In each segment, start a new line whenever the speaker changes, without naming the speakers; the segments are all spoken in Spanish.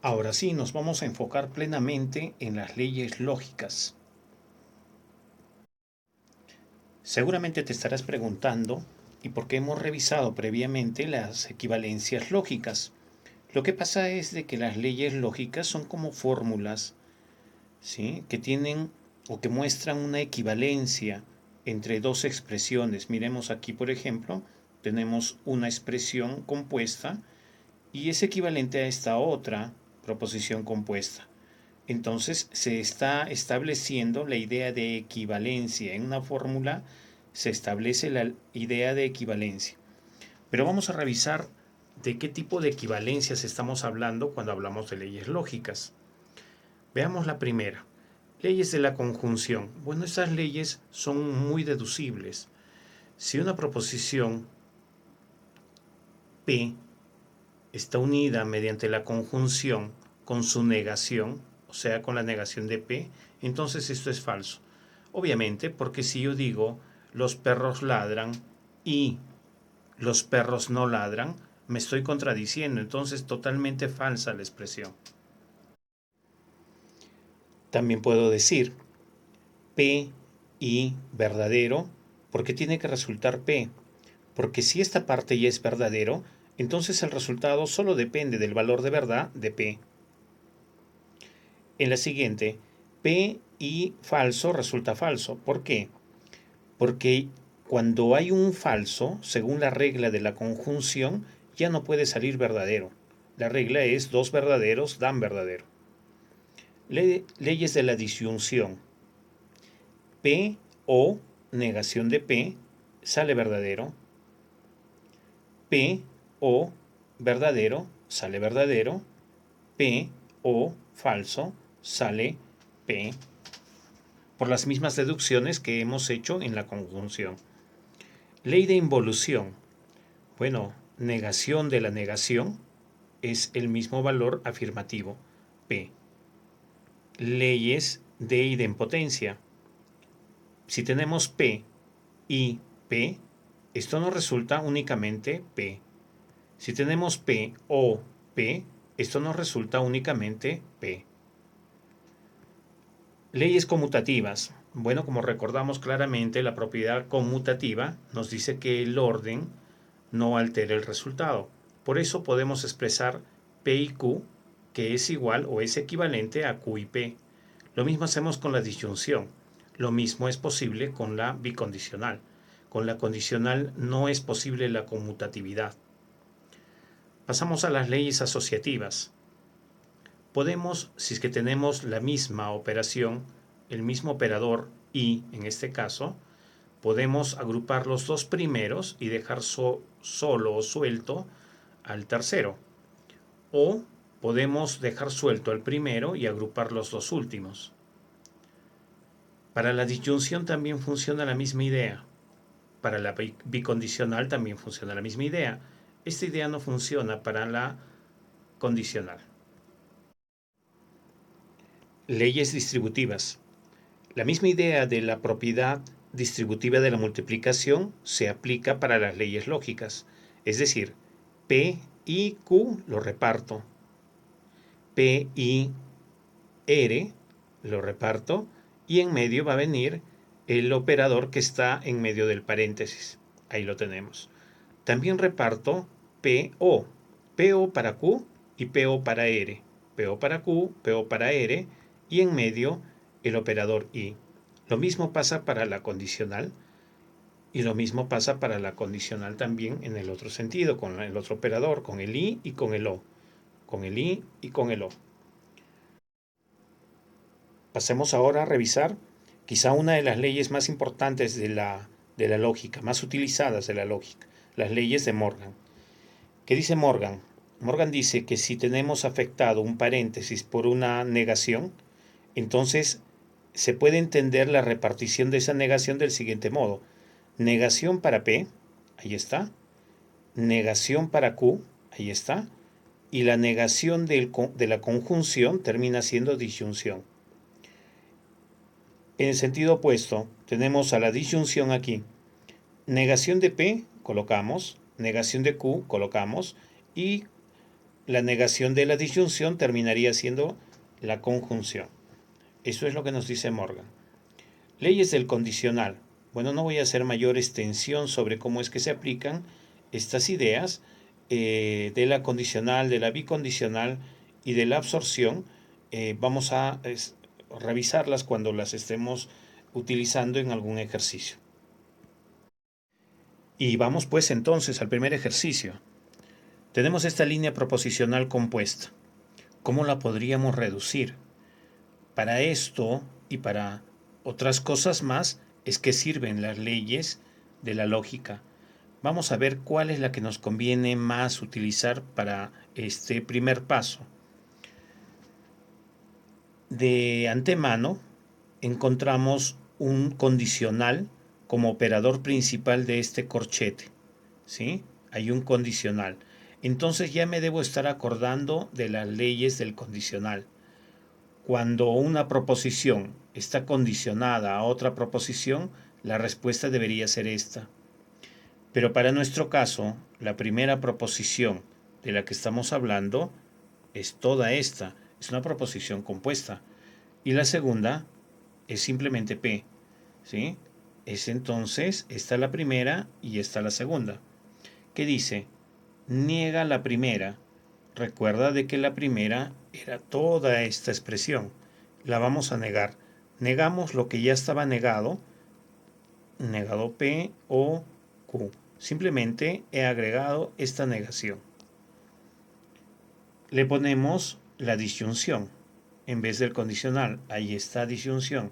Ahora sí, nos vamos a enfocar plenamente en las leyes lógicas. Seguramente te estarás preguntando, ¿y por qué hemos revisado previamente las equivalencias lógicas? Lo que pasa es de que las leyes lógicas son como fórmulas, ¿sí?, que tienen o que muestran una equivalencia entre dos expresiones. Miremos aquí, por ejemplo, tenemos una expresión compuesta y es equivalente a esta otra proposición compuesta. Entonces se está estableciendo la idea de equivalencia. En una fórmula se establece la idea de equivalencia. Pero vamos a revisar de qué tipo de equivalencias estamos hablando cuando hablamos de leyes lógicas. Veamos la primera. Leyes de la conjunción. Bueno, estas leyes son muy deducibles. Si una proposición P está unida mediante la conjunción con su negación, o sea, con la negación de P, entonces esto es falso. Obviamente, porque si yo digo los perros ladran y los perros no ladran, me estoy contradiciendo, entonces totalmente falsa la expresión. También puedo decir P y verdadero, porque tiene que resultar P, porque si esta parte ya es verdadero, entonces el resultado solo depende del valor de verdad de P. En la siguiente, P y falso resulta falso. ¿Por qué? Porque cuando hay un falso, según la regla de la conjunción, ya no puede salir verdadero. La regla es dos verdaderos dan verdadero. Leyes de la disyunción. P o negación de P sale verdadero. P o verdadero sale verdadero. P o falso sale P, por las mismas deducciones que hemos hecho en la conjunción. Ley de involución. Bueno, negación de la negación es el mismo valor afirmativo, P. Leyes de idempotencia. Si tenemos P y P, esto nos resulta únicamente P. Si tenemos P o P, esto nos resulta únicamente P. Leyes conmutativas. Bueno, como recordamos claramente, la propiedad conmutativa nos dice que el orden no altera el resultado. Por eso podemos expresar P y Q, que es igual o es equivalente a Q y P. Lo mismo hacemos con la disyunción. Lo mismo es posible con la bicondicional. Con la condicional no es posible la conmutatividad. Pasamos a las leyes asociativas. Podemos, si es que tenemos la misma operación, el mismo operador y, en este caso, podemos agrupar los dos primeros y dejar solo o suelto al tercero. O podemos dejar suelto al primero y agrupar los dos últimos. Para la disyunción también funciona la misma idea. Para la bicondicional también funciona la misma idea. Esta idea no funciona para la condicional. Leyes distributivas. La misma idea de la propiedad distributiva de la multiplicación se aplica para las leyes lógicas. Es decir, P y Q lo reparto. P y R lo reparto. Y en medio va a venir el operador que está en medio del paréntesis. Ahí lo tenemos. También reparto PO. PO para Q y PO para R. PO para Q, PO para R. Y en medio el operador I. Lo mismo pasa para la condicional y lo mismo pasa para la condicional también en el otro sentido, con el otro operador, con el I y con el O. Con el I y con el O. Pasemos ahora a revisar quizá una de las leyes más importantes de la lógica, más utilizadas de la lógica, las leyes de Morgan. ¿Qué dice Morgan? Morgan dice que si tenemos afectado un paréntesis por una negación, entonces se puede entender la repartición de esa negación del siguiente modo. Negación para P, ahí está. Negación para Q, ahí está. Y la negación de la conjunción termina siendo disyunción. En el sentido opuesto, tenemos a la disyunción aquí. Negación de P, colocamos. Negación de Q, colocamos. Y la negación de la disyunción terminaría siendo la conjunción. Eso es lo que nos dice Morgan. Leyes del condicional. Bueno, no voy a hacer mayor extensión sobre cómo es que se aplican estas ideas de la condicional, de la bicondicional y de la absorción. Vamos a revisarlas cuando las estemos utilizando en algún ejercicio. Y vamos pues entonces al primer ejercicio. Tenemos esta línea proposicional compuesta. ¿Cómo la podríamos reducir? Para esto y para otras cosas más es que sirven las leyes de la lógica. Vamos a ver cuál es la que nos conviene más utilizar para este primer paso. De antemano encontramos un condicional como operador principal de este corchete, ¿sí? Hay un condicional. Entonces ya me debo estar acordando de las leyes del condicional. Cuando una proposición está condicionada a otra proposición, la respuesta debería ser esta. Pero para nuestro caso, la primera proposición de la que estamos hablando es toda esta, es una proposición compuesta. Y la segunda es simplemente P, ¿sí? Es entonces, está la primera y está la segunda. ¿Qué dice? Niega la primera. Recuerda de que la primera era toda esta expresión. La vamos a negar. Negamos lo que ya estaba negado, negado P o Q. Simplemente he agregado esta negación. Le ponemos la disyunción en vez del condicional. Ahí está disyunción.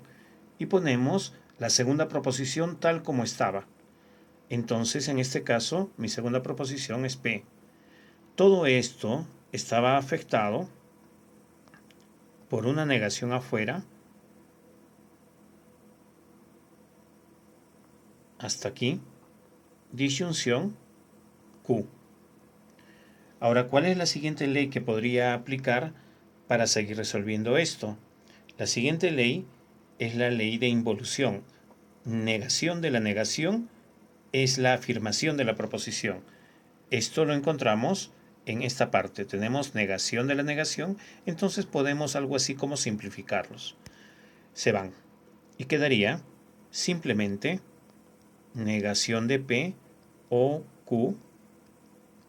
Y ponemos la segunda proposición tal como estaba. Entonces, en este caso, mi segunda proposición es P. Todo esto estaba afectado por una negación afuera. Hasta aquí. Disyunción Q. Ahora, ¿cuál es la siguiente ley que podría aplicar para seguir resolviendo esto? La siguiente ley es la ley de involución. Negación de la negación es la afirmación de la proposición. Esto lo encontramos en esta parte. Tenemos negación de la negación, entonces podemos algo así como simplificarlos. Se van. Y quedaría simplemente negación de P o Q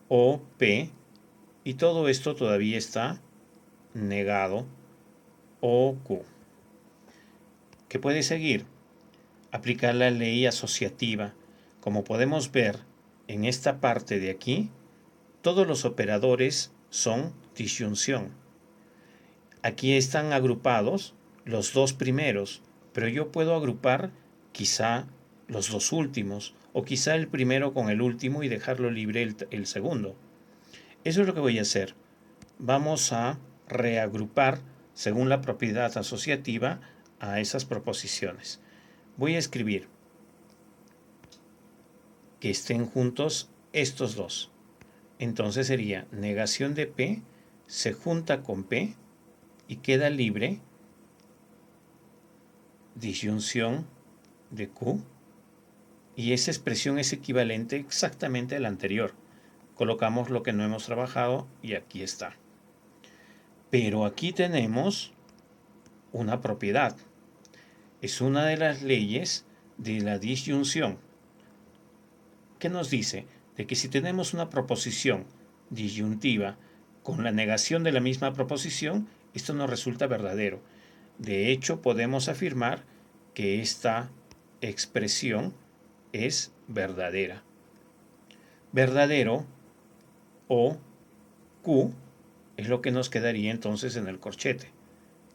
o P, y todo esto todavía está negado o Q. ¿Qué puede seguir? Aplicar la ley asociativa. Como podemos ver en esta parte de aquí, todos los operadores son disyunción. Aquí están agrupados los dos primeros, pero yo puedo agrupar quizá los dos últimos, o quizá el primero con el último y dejarlo libre el segundo. Eso es lo que voy a hacer. Vamos a reagrupar según la propiedad asociativa a esas proposiciones. Voy a escribir que estén juntos estos dos. Entonces sería negación de P se junta con P y queda libre disyunción de Q, y esa expresión es equivalente exactamente a la anterior. Colocamos lo que no hemos trabajado y aquí está. Pero aquí tenemos una propiedad. Es una de las leyes de la disyunción. ¿Qué nos dice? De que si tenemos una proposición disyuntiva con la negación de la misma proposición, esto no resulta verdadero. De hecho, podemos afirmar que esta expresión es verdadera. Verdadero o Q es lo que nos quedaría entonces en el corchete.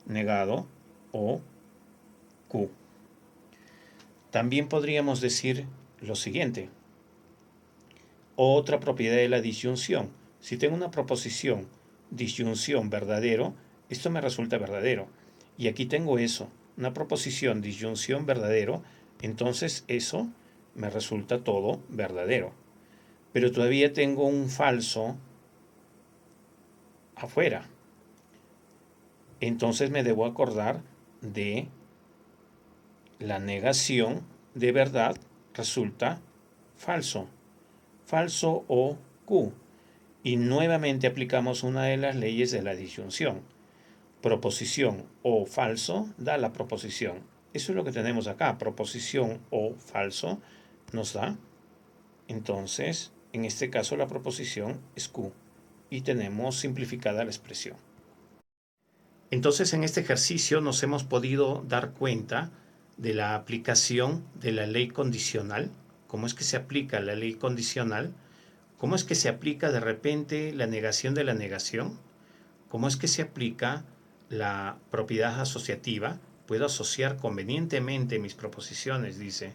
Negado o Q. También podríamos decir lo siguiente. Otra propiedad de la disyunción. Si tengo una proposición disyunción verdadero, esto me resulta verdadero. Y aquí tengo eso, una proposición disyunción verdadero, entonces eso me resulta todo verdadero. Pero todavía tengo un falso afuera. Entonces me debo acordar de la negación de verdad resulta falso. Falso o Q. Y nuevamente aplicamos una de las leyes de la disyunción. Proposición o falso da la proposición. Eso es lo que tenemos acá. Proposición o falso nos da. Entonces, en este caso la proposición es Q. Y tenemos simplificada la expresión. Entonces, en este ejercicio nos hemos podido dar cuenta de la aplicación de la ley condicional. ¿Cómo es que se aplica la ley condicional? ¿Cómo es que se aplica de repente la negación de la negación? ¿Cómo es que se aplica la propiedad asociativa? Puedo asociar convenientemente mis proposiciones, dice.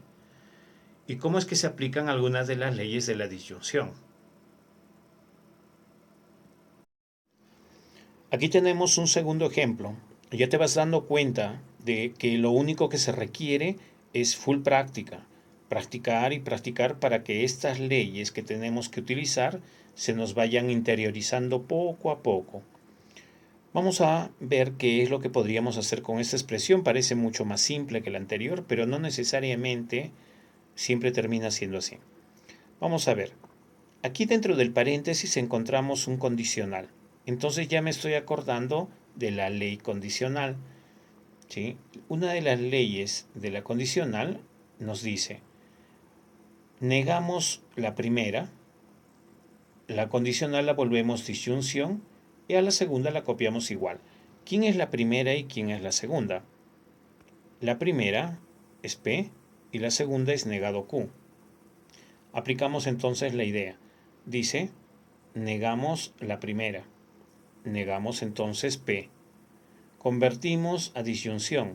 ¿Y cómo es que se aplican algunas de las leyes de la disyunción? Aquí tenemos un segundo ejemplo. Ya te vas dando cuenta de que lo único que se requiere es full práctica. Practicar y practicar para que estas leyes que tenemos que utilizar se nos vayan interiorizando poco a poco. Vamos a ver qué es lo que podríamos hacer con esta expresión. Parece mucho más simple que la anterior, pero no necesariamente siempre termina siendo así. Vamos a ver. Aquí dentro del paréntesis encontramos un condicional. Entonces ya me estoy acordando de la ley condicional. ¿Sí? Una de las leyes de la condicional nos dice, negamos la primera, la condicional la volvemos disyunción y a la segunda la copiamos igual. ¿Quién es la primera y quién es la segunda? La primera es P y la segunda es negado Q. Aplicamos entonces la idea. Dice, negamos la primera. Negamos entonces P. Convertimos a disyunción.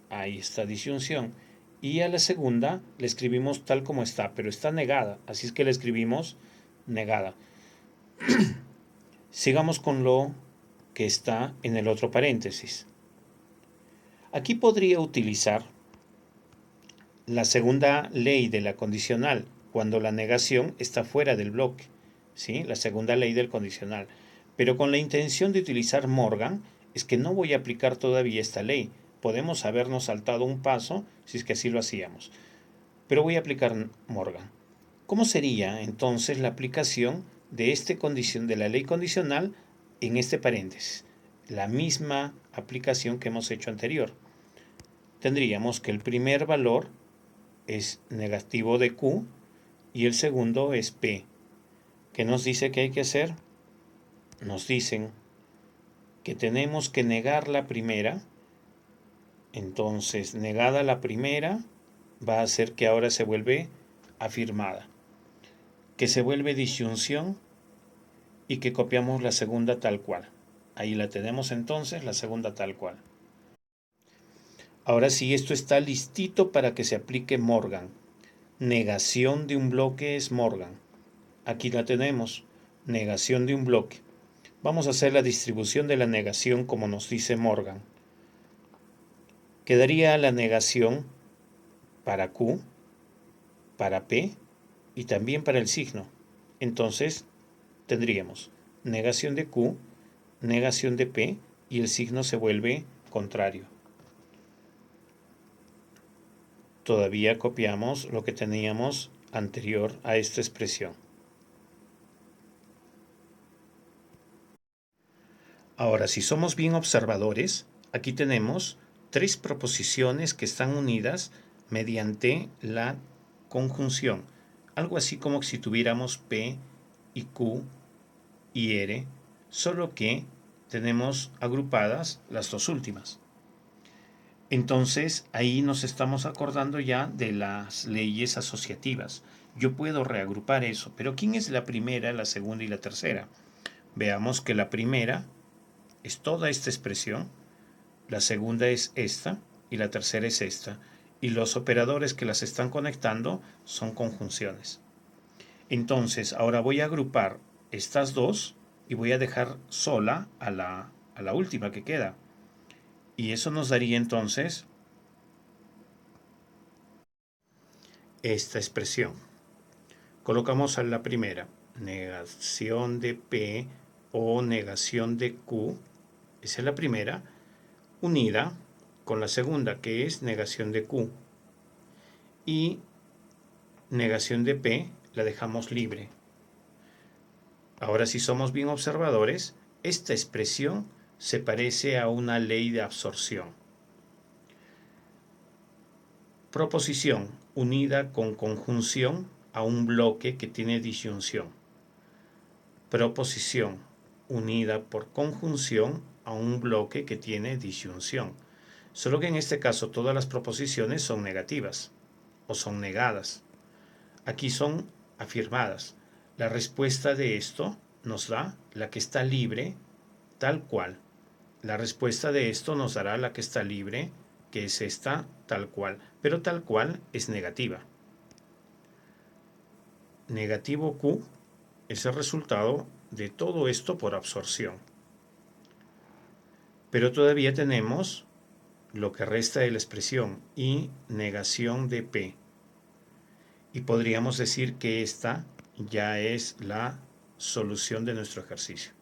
Ahí está disyunción. Y a la segunda le escribimos tal como está, pero está negada. Así es que le escribimos negada. Sigamos con lo que está en el otro paréntesis. Aquí podría utilizar la segunda ley de la condicional cuando la negación está fuera del bloque. ¿Sí? La segunda ley del condicional. Pero con la intención de utilizar Morgan, es que no voy a aplicar todavía esta ley. Podemos habernos saltado un paso si es que así lo hacíamos. Pero voy a aplicar Morgan. ¿Cómo sería entonces la aplicación de, de la ley condicional en este paréntesis? La misma aplicación que hemos hecho anterior. Tendríamos que el primer valor es negativo de Q y el segundo es P. ¿Qué nos dice que hay que hacer? Nos dicen que tenemos que negar la primera. Entonces, negada la primera, va a hacer que ahora se vuelve afirmada. Que se vuelve disyunción y que copiamos la segunda tal cual. Ahí la tenemos entonces, la segunda tal cual. Ahora sí, esto está listito para que se aplique Morgan. Negación de un bloque es Morgan. Aquí la tenemos, negación de un bloque. Vamos a hacer la distribución de la negación como nos dice Morgan. Quedaría la negación para Q, para P y también para el signo. Entonces tendríamos negación de Q, negación de P y el signo se vuelve contrario. Todavía copiamos lo que teníamos anterior a esta expresión. Ahora, si somos bien observadores, aquí tenemos tres proposiciones que están unidas mediante la conjunción. Algo así como si tuviéramos P y Q y R, solo que tenemos agrupadas las dos últimas. Entonces, ahí nos estamos acordando ya de las leyes asociativas. Yo puedo reagrupar eso, pero ¿quién es la primera, la segunda y la tercera? Veamos que la primera es toda esta expresión, la segunda es esta y la tercera es esta. Y los operadores que las están conectando son conjunciones. Entonces, ahora voy a agrupar estas dos y voy a dejar sola a la última que queda. Y eso nos daría entonces esta expresión. Colocamos a la primera, negación de P o negación de Q, esa es la primera, unida con la segunda, que es negación de Q. Y negación de P la dejamos libre. Ahora, si somos bien observadores, esta expresión se parece a una ley de absorción. Proposición unida con conjunción a un bloque que tiene disyunción. Proposición unida por conjunción a un bloque que tiene disyunción. Solo que en este caso todas las proposiciones son negativas o son negadas. Aquí son afirmadas. La respuesta de esto nos da la que está libre tal cual. La respuesta de esto nos dará la que está libre, que es esta tal cual. Pero tal cual es negativa. Negativo Q es el resultado de todo esto por absorción. Pero todavía tenemos lo que resta de la expresión y negación de P. Y podríamos decir que esta ya es la solución de nuestro ejercicio.